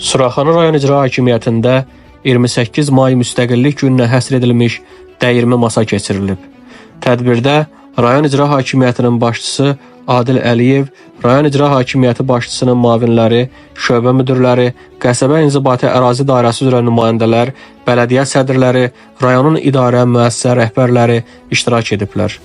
Suraxanı rayon icra hakimiyyətində 28 may müstəqillik gününə həsr edilmiş dəyirmi masa keçirilib. Tədbirdə rayon icra hakimiyyətinin başçısı Adil Əliyev, rayon icra hakimiyyəti başçısının müavinləri, şöbə müdirləri, qəsəbə inzibati ərazi dairəsi üzrə nümayəndələr, bələdiyyə sədrləri, rayonun idarə müəssisə rəhbərləri iştirak ediblər.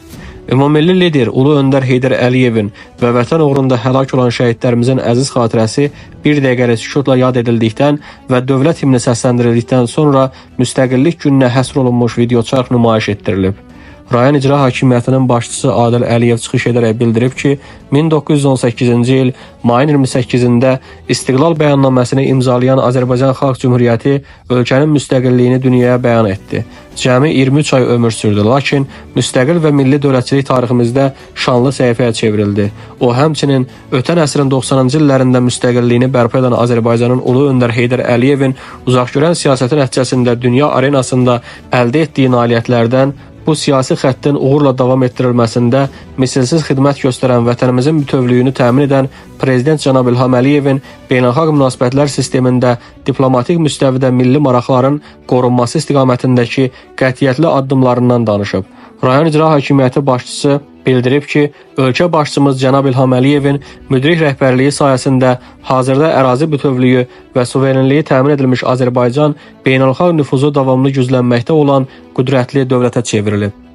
Ümummilli lider Ulu Öndər Heydər Əliyevin və vətən uğrunda həlak olan şəhidlərimizin əziz xatirəsi bir dəqiqəlik sükutla yad edildikdən və dövlət himni səsləndirildikdən sonra müstəqillik gününə həsr olunmuş videoçarx nümayiş etdirilib. Rayon İcra Hakimiyyətinin başçısı Adil Əliyev çıxış edərək bildirib ki, 1918-ci il mayın 28-də İstiqlal bəyannaməsini imzalayan Azərbaycan Xalq Cümhuriyyəti ölkənin müstəqilliyini dünyaya bəyan etdi. Cəmi 23 ay ömür sürdü, lakin müstəqil və milli dövlətçilik tariximizdə şanlı səhifəyə çevrildi. O, həmçinin ötən əsrin 90-cı illərində müstəqilliyini bərpa edən Azərbaycanın Ulu Öndər Heydər Əliyevin uzaqgörən siyasəti nəticəsində dünya arenasında əldə etdiyi nailiyyətlərdən bu siyasi xəttin uğurla davam etdirilməsində misilsiz xidmət göstərən vətənimizin bütövlüyünü təmin edən Prezident cənab İlham Əliyevin beynəlxalq münasibətlər sistemində diplomatik müstəvidə milli maraqların qorunması istiqamətindəki qətiyyətli addımlarından danışıb. Rayon İcra Hakimiyyəti başçısı bildirib ki, ölkə başçımız cənab İlham Əliyevin müdrik rəhbərliyi sayəsində hazırda ərazi bütövlüyü və suverenliyi təmin edilmiş Azərbaycan beynəlxalq nüfuzu davamlı güclənməkdə olan qüdrətli dövlətə çevrilib.